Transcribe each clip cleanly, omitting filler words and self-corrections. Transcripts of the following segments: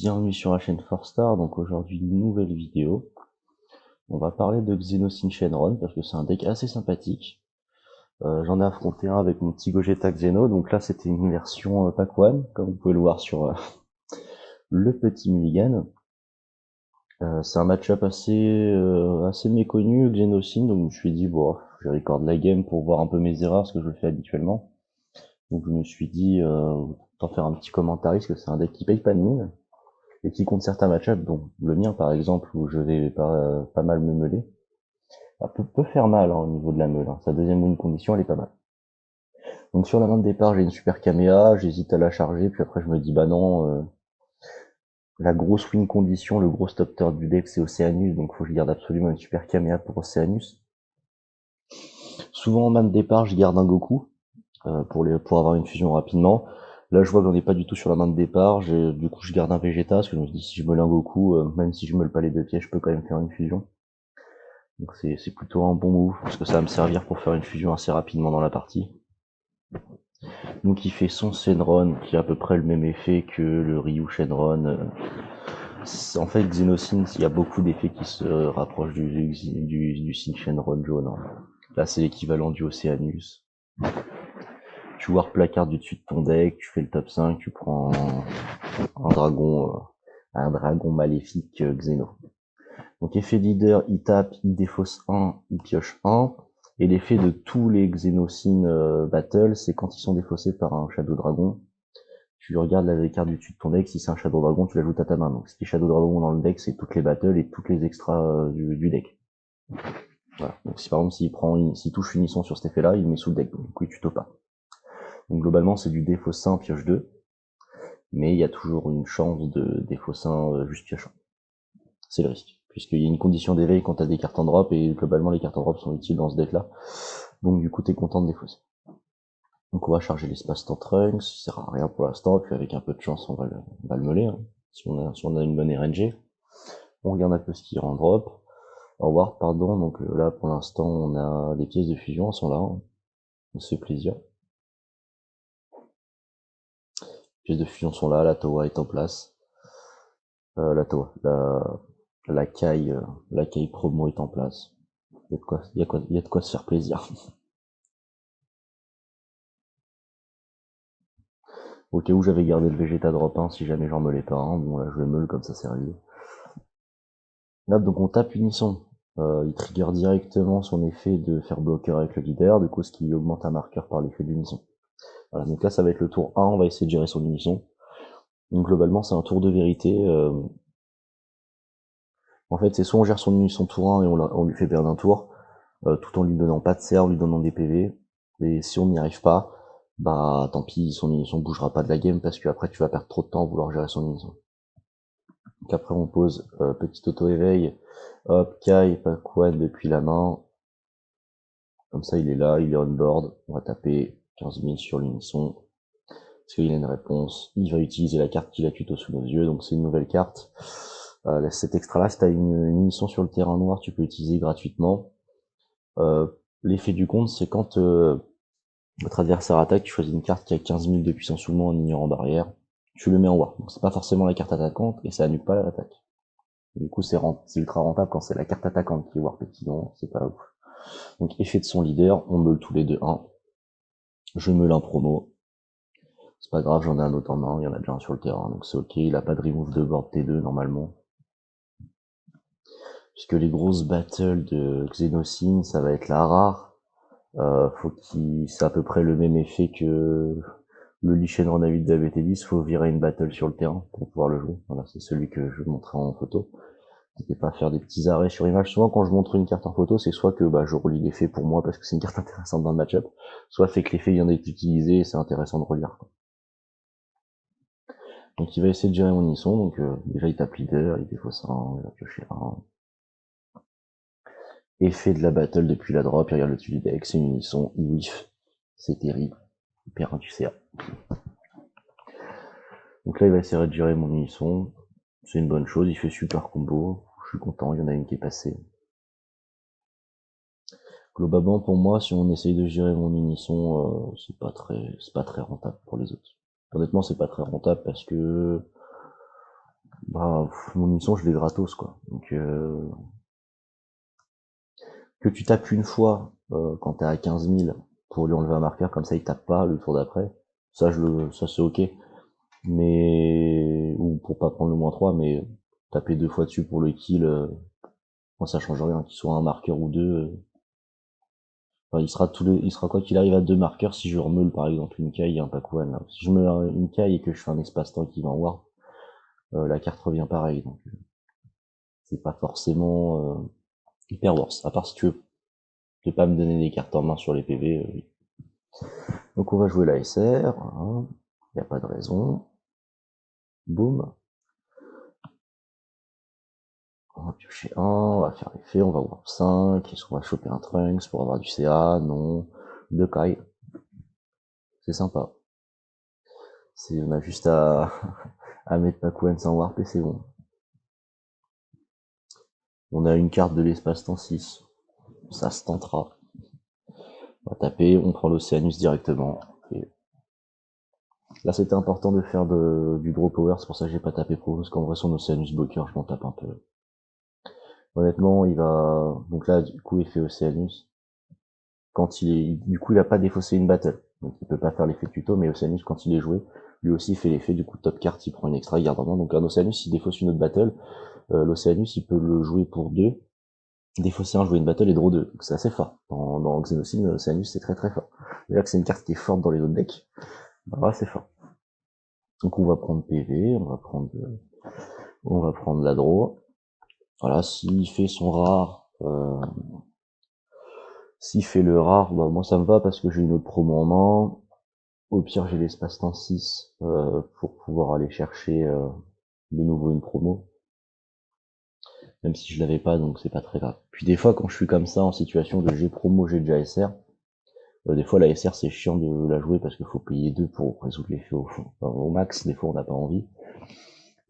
Bienvenue sur la chaîne 4Star, donc aujourd'hui une nouvelle vidéo. On va parler de Xenosyn Shenron parce que c'est un deck assez sympathique. J'en ai affronté un avec mon petit Gogeta Xeno, donc là c'était une version Pack One, comme vous pouvez le voir sur le petit mulligan. C'est un match-up assez méconnu, Xenosyn, donc je me suis dit bon, je record la game pour voir un peu mes erreurs, ce que je fais habituellement. Donc je me suis dit autant faire un petit commentaire parce que c'est un deck qui paye pas de mine et qui compte certains match-ups, dont le mien par exemple, où je vais pas mal me meuler. Ça peut faire mal au niveau de la meule. Sa deuxième win condition, elle est pas mal. Donc sur la main de départ, j'ai une super caméa, j'hésite à la charger, puis après je me dis bah non, la grosse win condition, le gros stop turn du deck c'est Océanus, donc faut que je garde absolument une super caméa pour Océanus. Souvent en main de départ, je garde un Goku pour avoir une fusion rapidement. Là, je vois qu'on n'est pas du tout sur la main de départ. Du coup, je garde un Vegeta, parce que je me dis si je meule un Goku, même si je meule pas les deux pièces, je peux quand même faire une fusion. Donc c'est plutôt un bon move, parce que ça va me servir pour faire une fusion assez rapidement dans la partie. Donc il fait son Shenron, qui a à peu près le même effet que le Ryu Shenron. En fait, Xenosyn, il y a beaucoup d'effets qui se rapprochent du Syn Shenron jaune. Là, c'est l'équivalent du Océanus. Tu warp la carte du dessus de ton deck, tu fais le top 5, tu prends un dragon maléfique Xeno. Donc effet leader, il tape, il défausse 1, il pioche 1. Et l'effet de tous les Xenosyn battle, c'est quand ils sont défaussés par un Shadow Dragon, tu regardes la carte du dessus de ton deck, si c'est un Shadow Dragon, tu l'ajoutes à ta main. Donc ce qui est Shadow Dragon dans le deck, c'est toutes les battles et toutes les extras du deck. Voilà. Donc si par exemple s'il touche Unisson sur cet effet-là, il met sous le deck, donc du coup il tuto pas. Donc globalement c'est du défausse 1, pioche 2. Mais il y a toujours une chance de défausser juste piochant. C'est le risque. Puisqu'il y a une condition d'éveil quand t'as des cartes en drop, et globalement les cartes en drop sont utiles dans ce deck là. Donc du coup t'es content de défausser. Donc on va charger l'espace-temps Trunks, ça sert à rien pour l'instant, puis avec un peu de chance on va le meuler, hein, si on a une bonne RNG. On regarde un peu ce qu'il y a en drop. Au revoir, pardon, donc là pour l'instant on a des pièces de fusion, elles sont là, hein. On se fait plaisir. Les pièces de fusion sont là, la Towa est en place. La Towa, la caille promo est en place. Il y a de quoi se faire plaisir. Au cas où j'avais gardé le Vegeta drop 1 si jamais j'en meulais pas un. Bon là je le meule comme ça c'est réglé. Là donc on tape Unisson. Il trigger directement son effet de faire bloqueur avec le leader, du coup ce qui augmente un marqueur par l'effet d'Unisson. Voilà, donc là ça va être le tour 1, on va essayer de gérer son Unisson. Donc globalement c'est un tour de vérité. En fait c'est soit on gère son Unisson tour 1 et on lui fait perdre un tour, tout en lui donnant pas de serve, en lui donnant des PV. Et si on n'y arrive pas, bah tant pis, son Unisson bougera pas de la game parce que après tu vas perdre trop de temps à vouloir gérer son Unisson. Donc après on pose petit auto-éveil, hop, Kai, Pack One depuis la main. Comme ça il est là, il est on board, on va taper 15 000 sur l'Unisson. Parce qu'il a une réponse, il va utiliser la carte qu'il a tuto sous nos yeux, donc c'est une nouvelle carte. Cet extra là, si t'as une Unisson sur le terrain noir, tu peux l'utiliser gratuitement. L'effet du compte, c'est quand votre adversaire attaque, tu choisis une carte qui a 15 000 de puissance sous main en ignorant barrière, tu le mets en war. Donc c'est pas forcément la carte attaquante et ça annule pas l'attaque. Du coup c'est ultra rentable quand c'est la carte attaquante qui est warp, sinon c'est pas ouf. Donc effet de son leader, on meule tous les deux 1. Je meule un promo. C'est pas grave, j'en ai un autre en main, il y en a déjà un sur le terrain, donc c'est ok, il a pas de remove de board T2 normalement. Puisque les grosses battles de Xenosyn, ça va être la rare. C'est à peu près le même effet que le Lee Shenron A8 de la BT10, faut virer une battle sur le terrain pour pouvoir le jouer. Voilà, c'est celui que je montrais en photo. N'hésitez pas à faire des petits arrêts sur image. Souvent, quand je montre une carte en photo, c'est soit que je relis l'effet pour moi parce que c'est une carte intéressante dans le match-up, soit fait que l'effet vient d'être utilisé et c'est intéressant de relire, quoi. Donc il va essayer de gérer mon Unisson, donc déjà il tape leader, il défausse 1, il va piocher 1. Effet de la battle depuis la drop, il regarde le dessus du deck, c'est une Unisson, il whiff. C'est terrible. Il perd un du CA. Donc là, il va essayer de gérer mon Unisson. C'est une bonne chose, il fait super combo. Je suis content, il y en a une qui est passée. Globalement, pour moi, si on essaye de gérer mon Unisson, c'est pas très rentable pour les autres. Honnêtement, c'est pas très rentable parce que Bah, mon mission, je l'ai gratos, quoi. Donc, que tu tapes une fois, quand t'es à 15 000 pour lui enlever un marqueur, comme ça il tape pas le tour d'après, ça c'est ok. Mais, ou pour pas prendre le -3, mais taper 2 fois dessus pour le kill, moi ça change rien, qu'il soit un marqueur ou deux. Enfin, il sera quoi qu'il arrive à 2 marqueurs si je remeule par exemple une caille et un pack one, là. Si je mets une caille et que je fais un espace-temps qui va en war, la carte revient pareil, donc c'est pas forcément hyper worse. À part si tu veux pas me donner des cartes en main sur les PV. Donc on va jouer la SR, hein. Y a pas de raison. Boum. On va piocher 1, on va faire l'effet, on va voir 5, est-ce qu'on va choper un Trunks pour avoir du CA? Non. 2 Kai. C'est sympa. On a juste à mettre Pakuen sans warp et c'est bon. On a une carte de l'espace-temps 6. Ça se tentera. On va taper, on prend l'Océanus directement. Et là, c'était important de faire du draw power, c'est pour ça que j'ai pas tapé pro, parce qu'en vrai, son Océanus bloqueur, je m'en tape un peu. Honnêtement, il va... Donc là, du coup, effet Océanus. Quand il est... Du coup, il a pas défaussé une battle. Donc il peut pas faire l'effet tuto, mais Océanus, quand il est joué, lui aussi fait l'effet, du coup, top card, il prend une extra, il garde en main. Donc un Océanus, il défausse une autre battle. L'Océanus, il peut le jouer pour 2, défausser un, jouer une battle et draw 2. Donc c'est assez fort. Dans Xenocide, l'Océanus, c'est très très fort. Déjà que c'est une carte qui est forte dans les autres decks, bah, c'est fort. Donc on va prendre PV, on va prendre la draw. Voilà, s'il fait son rare, s'il fait le rare, bah moi ça me va parce que j'ai une autre promo en main. Au pire j'ai l'espace-temps 6 pour pouvoir aller chercher de nouveau une promo. Même si je l'avais pas, donc c'est pas très grave. Puis des fois quand je suis comme ça en situation de j'ai promo, j'ai déjà SR, des fois la SR c'est chiant de la jouer parce qu'il faut payer 2 pour résoudre l'effet au max, des fois on n'a pas envie.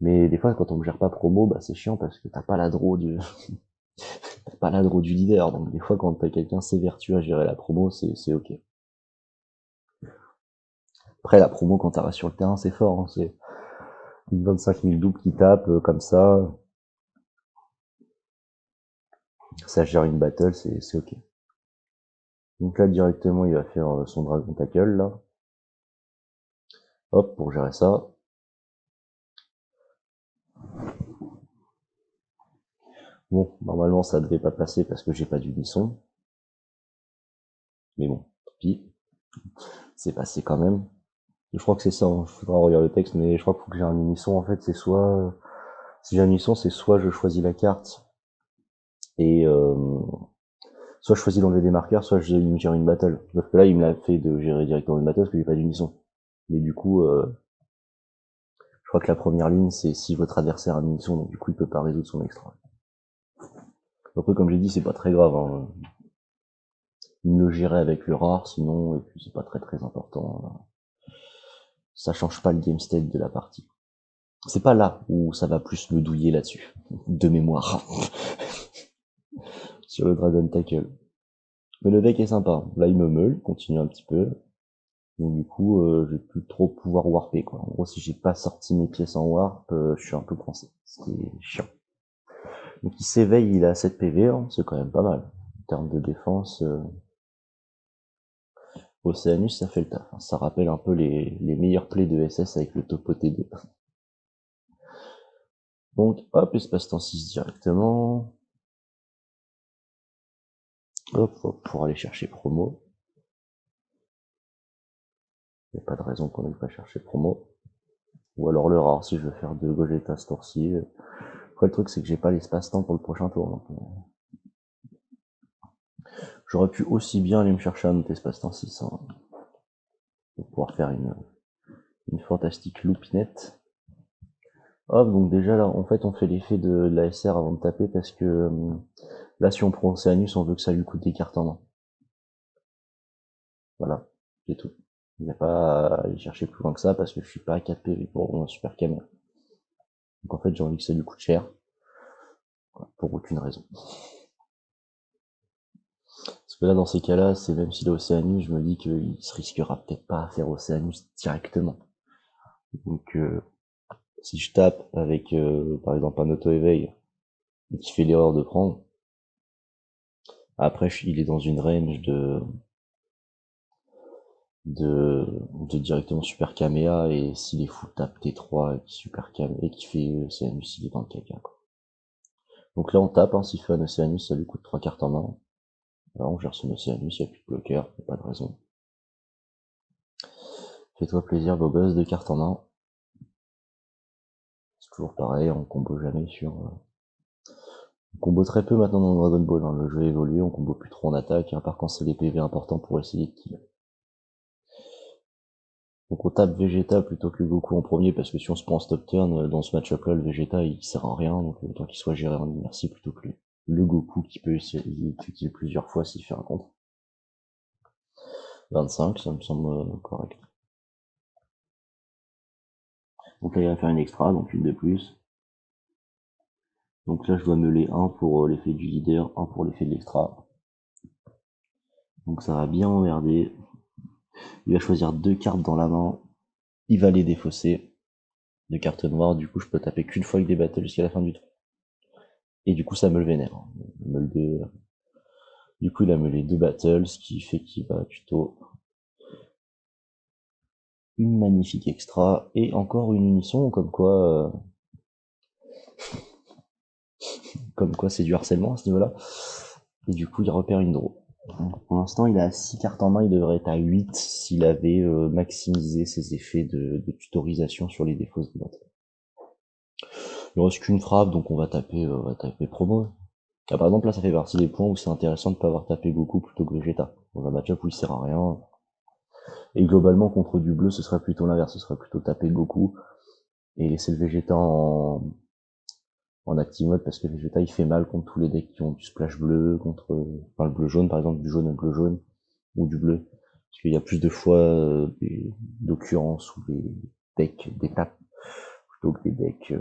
Mais des fois quand on ne gère pas promo, bah c'est chiant parce que t'as pas la draw du t'as pas la draw du leader, donc des fois quand t'as quelqu'un s'évertue à gérer la promo, c'est ok. Après la promo quand t'arrives sur le terrain c'est fort, hein, c'est une 25 000 doubles qui tape comme ça gère une battle, c'est ok. Donc là directement il va faire son Dragon Tackle là. Hop, pour gérer ça. Bon, normalement ça devait pas passer parce que j'ai pas d'unisson. Mais bon, tant pis. C'est passé quand même. Je crois que c'est ça, hein. Je faudra relire le texte, mais je crois qu'il faut que j'ai un unisson en fait, c'est soit... Si j'ai un unisson, c'est soit je choisis la carte et soit je choisis d'enlever des marqueurs, soit il me gère une battle. Sauf que là, il me l'a fait de gérer directement une battle parce que j'ai pas d'unisson. Mais du coup, je crois que la première ligne, c'est si votre adversaire a un unisson, donc du coup, il peut pas résoudre son extra. Après, comme j'ai dit, c'est pas très grave, hein. Il me le gérait avec le rare, sinon, et puis c'est pas très très important. Ça change pas le game state de la partie. C'est pas là où ça va plus me douiller là-dessus, de mémoire, sur le Dragon Tackle. Mais le deck est sympa. Là, il me meule, continue un petit peu. Donc du coup, je vais plus trop pouvoir warper, quoi. En gros, si j'ai pas sorti mes pièces en warp, je suis un peu coincé, ce qui est chiant. Donc il s'éveille, il a 7 PV, hein, c'est quand même pas mal. En termes de défense, Océanus, ça fait le taf, hein. Ça rappelle un peu les meilleurs plays de SS avec le Topo T2. Donc hop, espace-temps 6 directement. Hop, hop, pour aller chercher promo. Il n'y a pas de raison qu'on n'aille pas chercher promo. Ou alors le rare si je veux faire de Gogeta ce tour-ci. Après le truc c'est que j'ai pas l'espace-temps pour le prochain tour. Donc, j'aurais pu aussi bien aller me chercher un autre espace-temps 6 hein, pour pouvoir faire une fantastique loupinette. Hop, donc déjà là en fait on fait l'effet de la SR avant de taper parce que là si on prend Océanus on veut que ça lui coûte des cartes en main. Voilà, c'est tout. Il n'y a pas à aller chercher plus loin que ça parce que je suis pas à 4 PV pour mon super caméra. Donc en fait j'ai envie que ça lui coûte cher. Voilà, pour aucune raison. Parce que là, dans ces cas-là, c'est même s'il est Océanus, je me dis qu'il se risquera peut-être pas à faire Océanus directement. Donc, Si je tape avec, par exemple, un auto-éveil, et qu'il fait l'erreur de prendre, après, il est dans une range de directement super caméa, et s'il est full tap T3 et qui super cam et qui fait CNUS, il est dans le caca, quoi. Donc là, on tape, hein, s'il fait un Océanus, ça lui coûte 3 cartes en main. Là, on gère son Océanus, il n'y a plus de bloqueur, y a pas de raison. Fais-toi plaisir, beau gosse, 2 cartes en main. C'est toujours pareil, on combo jamais sur... On combo très peu maintenant dans Dragon Ball, hein. Le jeu évolue, on combo plus trop en attaque, hein, par contre c'est les PV importants pour essayer de kill. Donc on tape Vegeta plutôt que Goku en premier, parce que si on se prend en stop turn, dans ce match-up là, le Vegeta il sert à rien, donc autant qu'il soit géré en inertie plutôt que le Goku qui peut essayer de kill plusieurs fois s'il fait un contre. 25, ça me semble correct. Donc là il va faire une extra, donc une de plus. Donc là je dois meuler un pour l'effet du leader, un pour l'effet de l'extra. Donc ça va bien emmerder. Il va choisir 2 cartes dans la main, il va les défausser. 2 cartes noires, du coup je peux taper qu'une fois avec des battles jusqu'à la fin du tour. Et du coup ça me le vénère. Meule de... Du coup il a meulé 2 battles, ce qui fait qu'il va tuto une magnifique extra, et encore une unisson, comme quoi c'est du harcèlement à ce niveau-là. Et du coup il repère une draw. Donc, pour l'instant il a 6 cartes en main, il devrait être à 8 s'il avait maximisé ses effets de tutorisation sur les défauts de battles. Il reste qu'une frappe, donc on va taper promo. Ah, par exemple, là, ça fait partie des points où c'est intéressant de pas avoir tapé Goku plutôt que Vegeta. Dans un match-up où il sert à rien. Et globalement, contre du bleu, ce serait plutôt l'inverse. Ce serait plutôt taper Goku et laisser le Vegeta en active mode, parce que Vegeta, il fait mal contre tous les decks qui ont du splash bleu, enfin, le bleu-jaune, par exemple, du jaune au bleu-jaune, ou du bleu. Parce qu'il y a plus de fois, d'occurrences où des decks d'étape plutôt que des decks,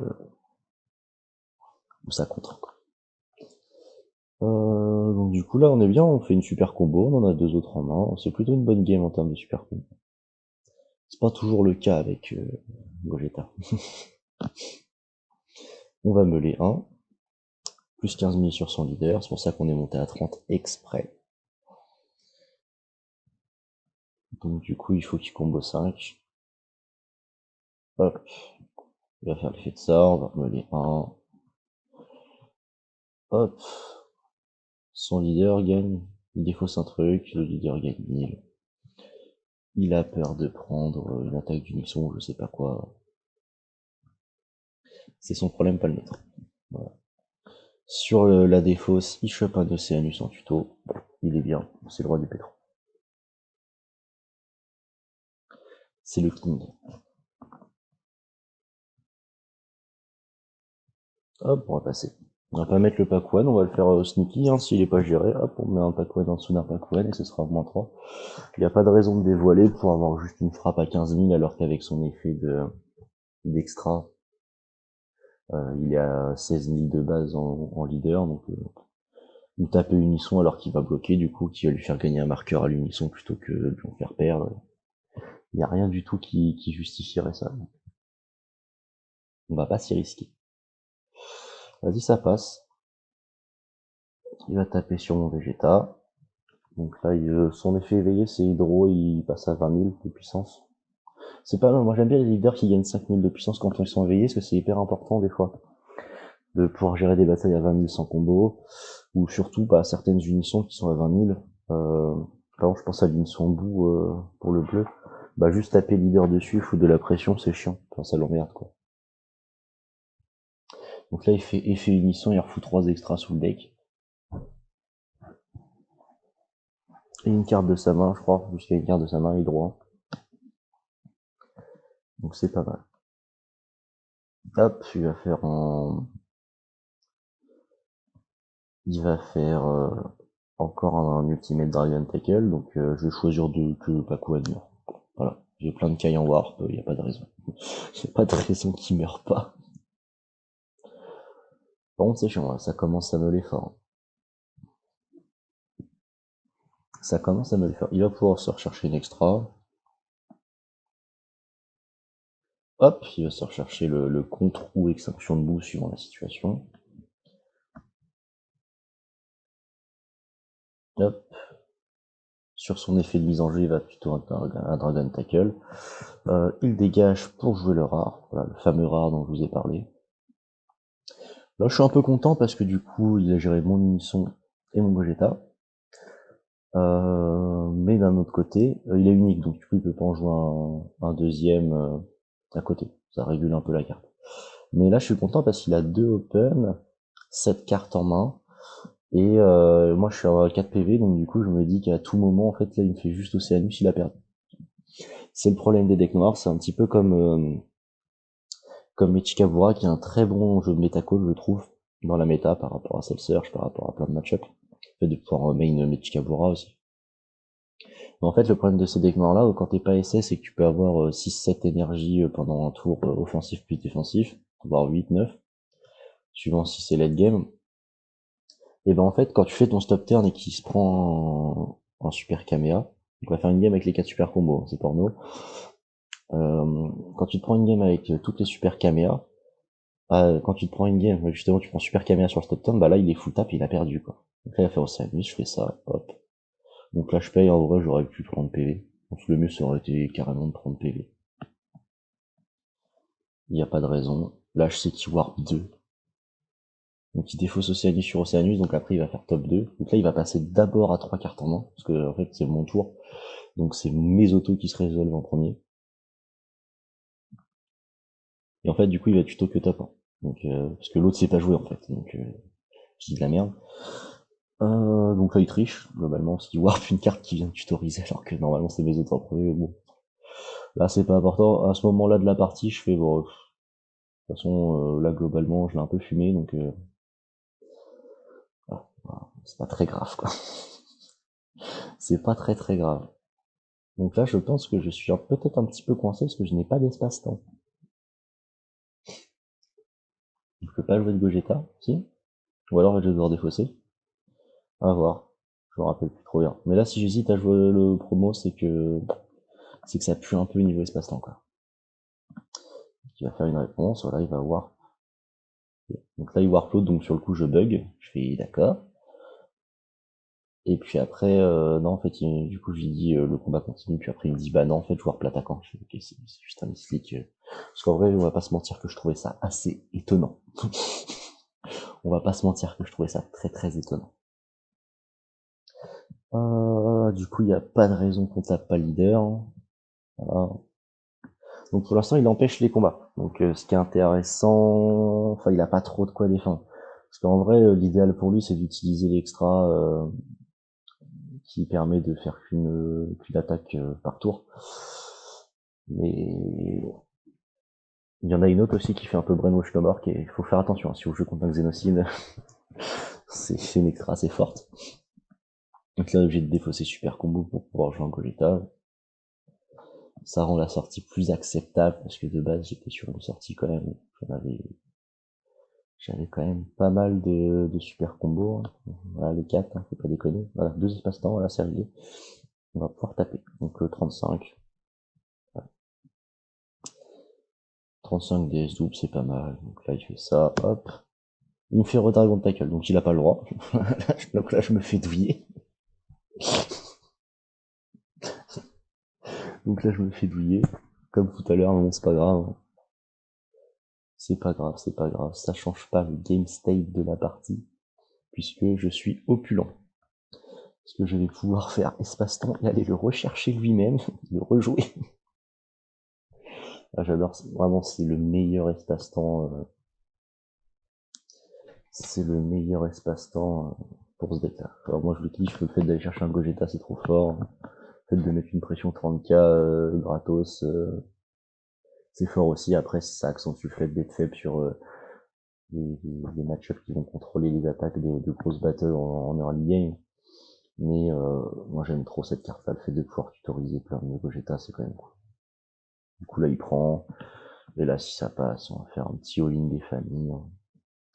où ça contre. Donc du coup là on est bien, on fait une super combo, on en a 2 autres en main, c'est plutôt une bonne game en termes de super combo. C'est pas toujours le cas avec Gogeta. On va meuler 1, plus 15 000 sur son leader, c'est pour ça qu'on est monté à 30 exprès. Donc du coup il faut qu'il combo 5. Hop, il va faire l'effet de ça, on va meuler 1. Hop, son leader gagne, il défausse un truc, le leader gagne 1000. Il a peur de prendre une attaque d'unisson, je sais pas quoi. C'est son problème, pas le nôtre. Voilà. Sur la défausse, il chope un Océanus en tuto. Il est bien, c'est le roi du pétro. C'est le king. Hop, on va passer. On va pas mettre le pack one, on va le faire sneaky, hein, s'il est pas géré. Hop, on met un pack one en dessous d'un pack one et ce sera moins 3. Il n'y a pas de raison de dévoiler pour avoir juste une frappe à 15 000 alors qu'avec son effet d'extra, il est à 16 000 de base en leader, donc ou taper unisson alors qu'il va bloquer, du coup, qui va lui faire gagner un marqueur à l'unisson plutôt que de lui en faire perdre. Il n'y a rien du tout qui justifierait ça. On va pas s'y risquer. Vas-y, ça passe. Il va taper sur mon Vegeta. Donc là, son effet éveillé, c'est Hydro, il passe à 20 000 de puissance. C'est pas mal, moi j'aime bien les leaders qui gagnent 5 000 de puissance quand ils sont éveillés, parce que c'est hyper important des fois de pouvoir gérer des batailles à 20 000 sans combo, ou surtout pas certaines unissons qui sont à 20 000. Par exemple, je pense à l'unisson bout pour le bleu. Bah juste taper leader dessus, foutre de la pression, c'est chiant. Enfin, ça l'emmerde quoi. Donc là, il fait effet unisson, il refout 3 extras sous le deck. Et une carte de sa main, je crois, jusqu'à une carte de sa main, il droit. Donc c'est pas mal. Hop, il va faire encore un Ultimate Dragon Tackle, donc je vais choisir que Paco meurt. Voilà, j'ai plein de cailles en warp, y a pas de raison. Y a pas de raison qu'il meure pas. Par contre c'est chiant, là, ça commence à me les faire. Ça commence à me le faire. Il va pouvoir se rechercher une extra. Hop, il va se rechercher le contre ou extinction de boue suivant la situation. Hop. Sur son effet de mise en jeu, il va plutôt un Dragon Tackle. Il dégage pour jouer le rare, voilà, le fameux rare dont je vous ai parlé. Là, je suis un peu content parce que du coup, il a géré mon unisson et mon Gogeta. Mais d'un autre côté, il est unique, donc du coup, il peut pas en jouer un deuxième à côté. Ça régule un peu la carte. Mais là, je suis content parce qu'il a 2 open, 7 cartes en main. Et moi, je suis à 4 PV, donc du coup, je me dis qu'à tout moment, en fait, là, il me fait juste Océanus, il a perdu. C'est le problème des decks noirs, c'est un petit peu comme Mechikabura, qui est un très bon jeu de méta-call, je trouve, dans la méta, par rapport à Soul Surge, par rapport à plein de match-up. Le fait de pouvoir main Mechikabura aussi. Mais en fait, le problème de ces decks noirs-là, quand t'es pas SS, c'est que tu peux avoir 6-7 énergies pendant un tour offensif puis défensif, voire 8-9, suivant si c'est late game. Et ben en fait, quand tu fais ton stop turn et qu'il se prend en super caméa, on va faire une game avec les 4 super combos, hein, c'est porno. Quand tu te prends une game avec toutes les super caméas, quand tu te prends une game, justement, tu prends super caméa sur le stop turn, bah là, il est full tap et il a perdu, quoi. Donc là, il va faire au service, je fais ça, hop. Donc là, je paye, en vrai, j'aurais pu 30 PV. Donc le mieux, ça aurait été carrément de 30 PV. Il n'y a pas de raison. Là, je sais qu'il warp 2. Donc il défausse Océanus sur Océanus, donc après il va faire top 2. Donc là, il va passer d'abord à 3 cartes en main, parce que en fait, c'est mon tour. Donc c'est mes autos qui se résolvent en premier. Et en fait, du coup, il va tuto que top 1. Donc, parce que l'autre sait pas jouer, en fait. Donc, je dis de la merde. Donc là, il triche, globalement, parce qu'il warp une carte qui vient de tutoriser, alors que normalement, c'est mes autres en premier. Bon. Là, c'est pas important. À ce moment-là de la partie, je fais, bon, de toute façon, là, globalement, je l'ai un peu fumé, donc, voilà, c'est pas très grave, quoi. C'est pas très très grave. Donc là, je pense que je suis peut-être un petit peu coincé parce que je n'ai pas d'espace-temps. Je peux pas jouer de Gogeta, si? Ou alors je vais devoir défausser. À voir. Je me rappelle plus trop bien. Mais là, si j'hésite à jouer le promo, c'est que ça pue un peu niveau espace-temps, quoi. Il va faire une réponse, voilà, il va voir. Donc là, il warp l'autre, donc sur le coup, je bug. Je fais d'accord. Et puis après, non, en fait, du coup, je lui dis le combat continue. Puis après, il me dit, bah non, en fait, je warp l'attaquant. Je fais, ok, c'est juste un misclick. Parce qu'en vrai, on va pas se mentir que je trouvais ça assez étonnant. On va pas se mentir que je trouvais ça très très étonnant. Du coup, il n'y a pas de raison qu'on tape pas leader. Voilà. Donc pour l'instant, il empêche les combats. Donc ce qui est intéressant, enfin, il a pas trop de quoi défendre. Parce qu'en vrai, l'idéal pour lui, c'est d'utiliser l'extra qui permet de faire qu'une attaque par tour. Mais il y en a une autre aussi qui fait un peu brainwash le marque et il faut faire attention. Si vous jouez contre un Xenocide, c'est une extra assez forte. Donc là, on est obligé de défausser super combo pour pouvoir jouer en Gogeta. Ça rend la sortie plus acceptable parce que de base j'étais sur une sortie quand même. J'avais quand même pas mal de super combos. Hein. Voilà les 4, hein, faut pas déconner. Voilà, 2 espaces-temps, voilà, c'est réglé. On va pouvoir taper. Donc 35. Voilà. 35 DS double, c'est pas mal. Donc là il fait ça, hop. Il me fait Redragon Tackle, donc il a pas le droit. Donc là je me fais douiller. Donc là je me fais douiller. Comme tout à l'heure, mais bon c'est pas grave. C'est pas grave, c'est pas grave. Ça change pas le game state de la partie. Puisque je suis opulent. Parce que je vais pouvoir faire espace-temps et aller le rechercher lui-même, le rejouer. Ah, j'adore, vraiment c'est le meilleur espace-temps. C'est le meilleur espace-temps pour ce deck-là. Alors moi je le kiffe, le fait d'aller chercher un Gogeta c'est trop fort. Le fait de mettre une pression 30k gratos, c'est fort aussi. Après ça accentue le fait d'être faible sur les match-ups qui vont contrôler les attaques de grosses battles en early game. Mais moi j'aime trop cette carte-là, le fait de pouvoir tutoriser plein de Gogeta, c'est quand même cool. Du coup là il prend, et là si ça passe, on va faire un petit all-in des familles, hein.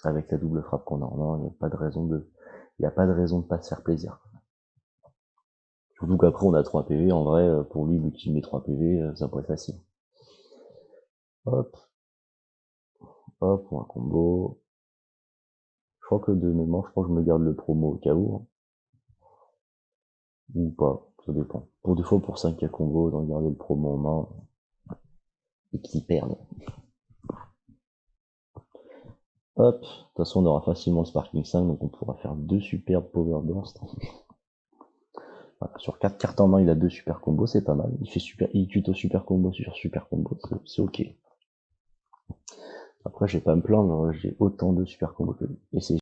Avec la double frappe qu'on a en main, il n'y a pas de raison de pas se faire plaisir. Surtout qu'après on a 3 PV, en vrai, pour lui, vu qu'il met 3 PV, ça pourrait être facile. Hop, hop, pour un combo. Je crois que de mémoire, je crois que je me garde le promo au cas où, hein. Ou pas, ça dépend. Pour des fois, pour 5K combo, d'en garder le promo en main, et qu'ils perdent. Hop, de toute façon, on aura facilement le Sparking 5, donc on pourra faire 2 superbes Power Burst. Voilà, sur 4 cartes en main, il a 2 super combos, c'est pas mal. Il tuto super combo sur super combo, c'est ok. Après, j'ai pas à me plaindre, j'ai autant de super combos que lui. Et c'est